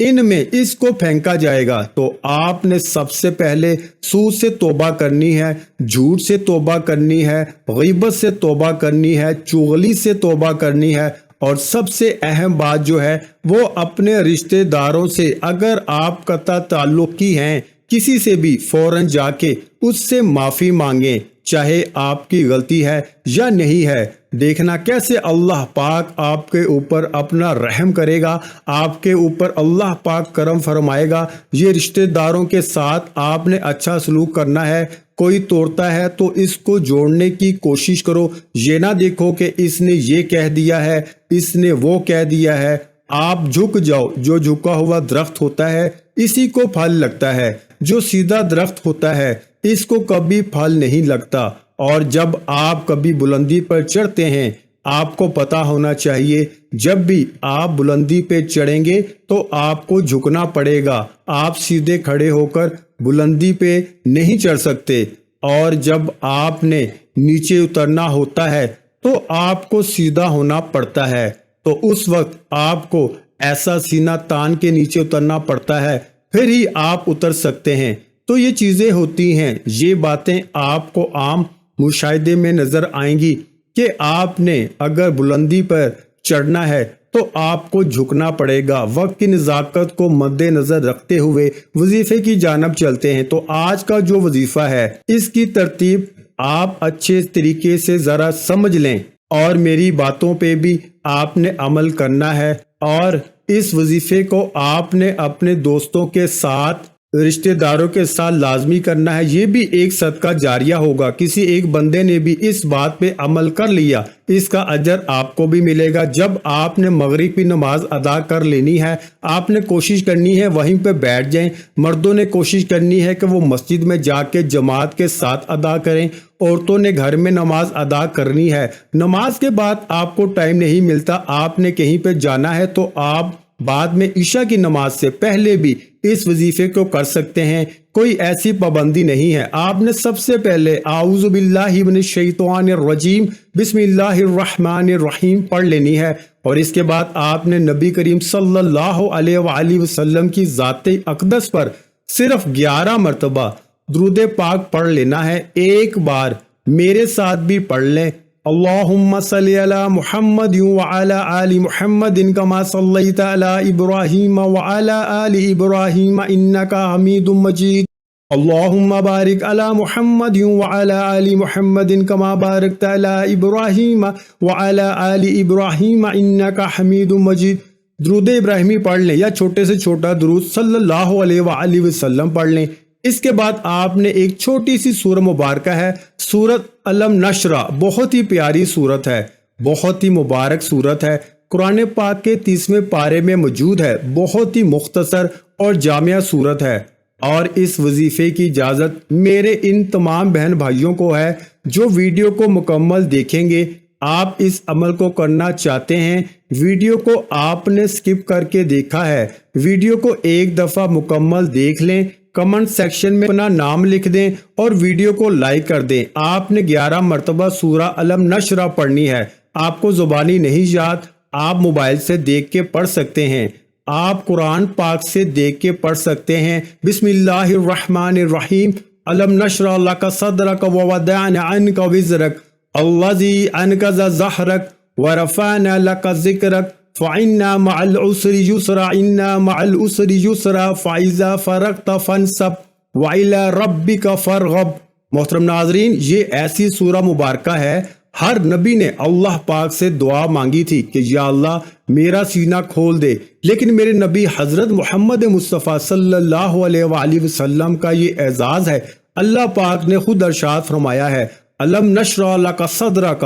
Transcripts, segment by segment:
ان میں اس کو پھینکا جائے گا۔ تو آپ نے سب سے پہلے سود سے توبہ کرنی ہے، جھوٹ سے توبہ کرنی ہے، غیبت سے توبہ کرنی ہے، چغلی سے توبہ کرنی ہے، اور سب سے اہم بات جو ہے وہ اپنے رشتہ داروں سے، اگر آپ قطع تعلقی ہیں کسی سے بھی فوراً جا کے اس سے معافی مانگیں، چاہے آپ کی غلطی ہے یا نہیں ہے۔ دیکھنا کیسے اللہ پاک آپ کے اوپر اپنا رحم کرے گا، آپ کے اوپر اللہ پاک کرم فرمائے گا۔ یہ رشتہ داروں کے ساتھ آپ نے اچھا سلوک کرنا ہے۔ کوئی توڑتا ہے تو اس کو جوڑنے کی کوشش کرو، یہ نہ دیکھو کہ اس نے یہ کہہ دیا ہے، اس نے وہ کہہ دیا ہے۔ آپ جھک جاؤ، جو جھکا ہوا درخت ہوتا ہے اسی کو پھل لگتا ہے، جو سیدھا درخت ہوتا ہے اس کو کبھی پھل نہیں لگتا۔ اور جب آپ کبھی بلندی پر چڑھتے ہیں، آپ کو پتا ہونا چاہیے جب بھی آپ بلندی پہ چڑھیں گے تو آپ کو جھکنا پڑے گا، آپ سیدھے کھڑے ہو کر بلندی پہ نہیں چڑھ سکتے۔ اور جب آپ نے نیچے اترنا ہوتا ہے تو آپ کو سیدھا ہونا پڑتا ہے، تو اس وقت آپ کو ایسا سینہ تان کے نیچے اترنا پڑتا ہے، پھر ہی آپ اتر سکتے ہیں۔ تو یہ چیزیں ہوتی ہیں، یہ باتیں آپ کو عام مشاہدے میں نظر آئیں گی کہ آپ نے اگر بلندی پر چڑھنا ہے تو آپ کو جھکنا پڑے گا۔ وقت کی نزاکت کو مد نظر رکھتے ہوئے وظیفے کی جانب چلتے ہیں۔ تو آج کا جو وظیفہ ہے اس کی ترتیب آپ اچھے طریقے سے ذرا سمجھ لیں، اور میری باتوں پہ بھی آپ نے عمل کرنا ہے، اور اس وظیفے کو آپ نے اپنے دوستوں کے ساتھ، رشتہ داروں کے ساتھ لازمی کرنا ہے۔ یہ بھی ایک صدقہ جاریہ ہوگا، کسی ایک بندے نے بھی اس بات پہ عمل کر لیا، اس کا اجر آپ کو بھی ملے گا۔ جب آپ نے مغرب کی نماز ادا کر لینی ہے، آپ نے کوشش کرنی ہے وہیں پہ بیٹھ جائیں۔ مردوں نے کوشش کرنی ہے کہ وہ مسجد میں جا کے جماعت کے ساتھ ادا کریں، عورتوں نے گھر میں نماز ادا کرنی ہے۔ نماز کے بعد آپ کو ٹائم نہیں ملتا، آپ نے کہیں پہ جانا ہے تو آپ بعد میں عشاء کی نماز سے پہلے بھی اس وظیفے کو کر سکتے ہیں، کوئی ایسی پابندی نہیں ہے۔ آپ نے سب سے پہلے اعوذ باللہ من الشیطان الرجیم بسم اللہ الرحمن الرحیم پڑھ لینی ہے، اور اس کے بعد آپ نے نبی کریم صلی اللہ علیہ وآلہ وسلم کی ذات اقدس پر صرف 11 مرتبہ درود پاک پڑھ لینا ہے۔ ایک بار میرے ساتھ بھی پڑھ لیں، اللہم صلی علی محمد وعلی آل محمد کما صلیت علی ابراہیم وعلی آل ابراہیم انکا حمید مجید، اللہم بارک علی محمد وعلی آل محمد کما بارکت علی ابراہیم وعلی آل ابراہیم انکا حمید مجید۔ درود ابراہیمی پڑھ لیں یا چھوٹے سے چھوٹا درود صلی اللہ علیہ وآلہ وسلم پڑھ لیں۔ اس کے بعد آپ نے ایک چھوٹی سی سورہ مبارکہ ہے، سورت علم نشرہ، بہت ہی پیاری سورت ہے، بہت ہی مبارک سورت ہے، قرآن پاک کے 30ویں پارے میں موجود ہے، بہت ہی مختصر اور جامع سورت ہے۔ اور اس وظیفے کی اجازت میرے ان تمام بہن بھائیوں کو ہے جو ویڈیو کو مکمل دیکھیں گے۔ آپ اس عمل کو کرنا چاہتے ہیں، ویڈیو کو آپ نے سکپ کر کے دیکھا ہے، ویڈیو کو ایک دفعہ مکمل دیکھ لیں، کمنٹ سیکشن میں اپنا نام لکھ دیں اور ویڈیو کو لائک کر دیں۔ آپ نے 11 مرتبہ سورہ علم نشرہ پڑھنی ہے، آپ کو زبانی نہیں یاد، آپ موبائل سے دیکھ کے پڑھ سکتے ہیں، آپ قرآن پاک سے دیکھ کے پڑھ سکتے ہیں۔ بسم اللہ الرحمن الرحیم، علم نشرح لک صدرک ووضعنا عنک وزرک الذی انقض ظہرک ورفعنا لک ذکرک فَإِنَّا مَعَ الْعُسْرِ يُسْرًا إِنَّا مَعَ الْعُسْرِ يُسْرًا فَإِذَا فَرَغْتَ فَانْصَبْ وَإِلَىٰ رَبِّكَ فَارْغَب۔ محترم ناظرین، یہ ایسی سورہ مبارکہ ہے، ہر نبی نے اللہ پاک سے دعا مانگی تھی کہ یا اللہ میرا سینہ کھول دے، لیکن میرے نبی حضرت محمد مصطفیٰ صلی اللہ علیہ وآلہ وسلم کا یہ اعزاز ہے۔ اللہ پاک نے خود ارشاد فرمایا ہے، علم نشرح لک صدرک،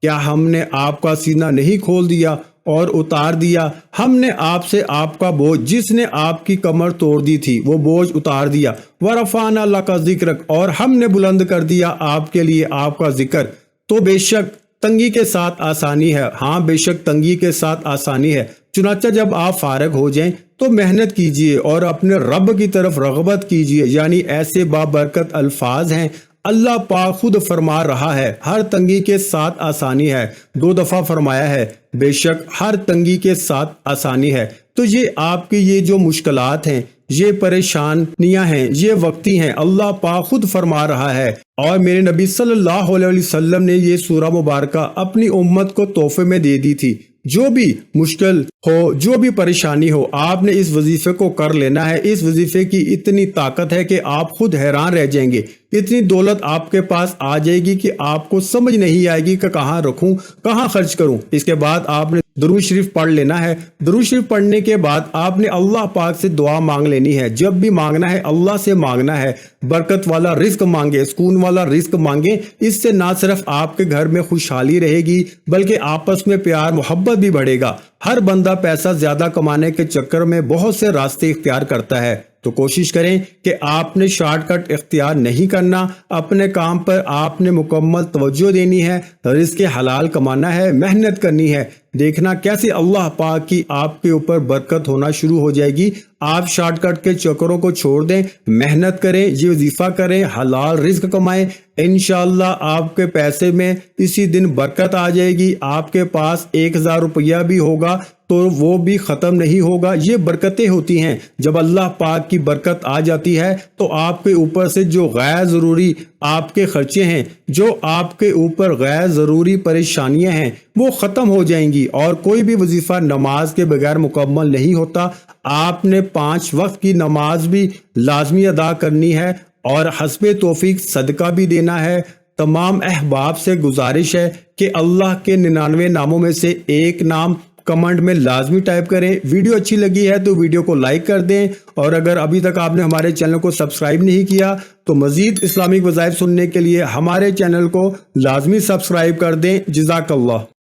کیا ہم نے آپ کا سینہ نہیں کھول دیا اور اتار دیا؟ ہم نے آپ سے آپ کا بوجھ، جس نے آپ کی کمر توڑ دی تھی، وہ بوجھ اتار دیا۔ وَرَفَعْنَا لَكَ ذِكْرَكَ، اور ہم نے بلند کر دیا آپ کے لیے آپ کا ذکر۔ تو بے شک تنگی کے ساتھ آسانی ہے، ہاں بے شک تنگی کے ساتھ آسانی ہے۔ چنانچہ جب آپ فارغ ہو جائیں تو محنت کیجئے اور اپنے رب کی طرف رغبت کیجئے، یعنی ایسے بابرکت الفاظ ہیں اللہ پاک خود فرما رہا ہے ہر تنگی کے ساتھ آسانی ہے، 2 دفعہ فرمایا ہے بے شک ہر تنگی کے ساتھ آسانی ہے۔ تو یہ آپ کی یہ جو مشکلات ہیں، یہ پریشانیاں ہیں، یہ وقتی ہیں، اللہ پاک خود فرما رہا ہے۔ اور میرے نبی صلی اللہ علیہ وسلم نے یہ سورہ مبارکہ اپنی امت کو تحفے میں دے دی تھی۔ جو بھی مشکل ہو، جو بھی پریشانی ہو، آپ نے اس وظیفے کو کر لینا ہے۔ اس وظیفے کی اتنی طاقت ہے کہ آپ خود حیران رہ جائیں گے۔ اتنی دولت آپ کے پاس آ جائے گی کہ آپ کو سمجھ نہیں آئے گی کہ کہاں رکھوں، کہاں خرچ کروں۔ اس کے بعد آپ نے درود شریف پڑھ لینا ہے۔ درود شریف پڑھنے کے بعد آپ نے اللہ پاک سے دعا مانگ لینی ہے۔ جب بھی مانگنا ہے اللہ سے مانگنا ہے، برکت والا رزق مانگے، سکون والا رزق مانگے۔ اس سے نہ صرف آپ کے گھر میں خوشحالی رہے گی بلکہ آپس میں پیار محبت بھی بڑھے گا۔ ہر بندہ پیسہ زیادہ کمانے کے چکر میں بہت سے راستے اختیار کرتا ہے، تو کوشش کریں کہ آپ نے شارٹ کٹ اختیار نہیں کرنا۔ اپنے کام پر آپ نے مکمل توجہ دینی ہے، رزق حلال کمانا ہے، محنت کرنی ہے، دیکھنا کیسے اللہ پاک کی آپ کے اوپر برکت ہونا شروع ہو جائے گی۔ آپ شارٹ کٹ کے چکروں کو چھوڑ دیں، محنت کریں، یہ وظیفہ کریں، حلال رزق کمائیں، انشاءاللہ آپ کے پیسے میں اسی دن برکت آ جائے گی۔ آپ کے پاس 1000 روپیہ بھی ہوگا تو وہ بھی ختم نہیں ہوگا۔ یہ برکتیں ہوتی ہیں، جب اللہ پاک کی برکت آ جاتی ہے تو آپ کے اوپر سے جو غیر ضروری آپ کے خرچے ہیں، جو آپ کے اوپر غیر ضروری پریشانیاں ہیں، وہ ختم ہو جائیں گی۔ اور کوئی بھی وظیفہ نماز کے بغیر مکمل نہیں ہوتا۔ آپ نے 5 وقت کی نماز بھی لازمی ادا کرنی ہے اور حسب توفیق صدقہ بھی دینا ہے۔ تمام احباب سے گزارش ہے کہ اللہ کے 99 ناموں میں سے ایک نام کمنٹ میں لازمی ٹائپ کریں۔ ویڈیو اچھی لگی ہے تو ویڈیو کو لائک کر دیں، اور اگر ابھی تک آپ نے ہمارے چینل کو سبسکرائب نہیں کیا تو مزید اسلامک وظائف سننے کے لیے ہمارے چینل کو لازمی سبسکرائب کر دیں۔ جزاک اللہ۔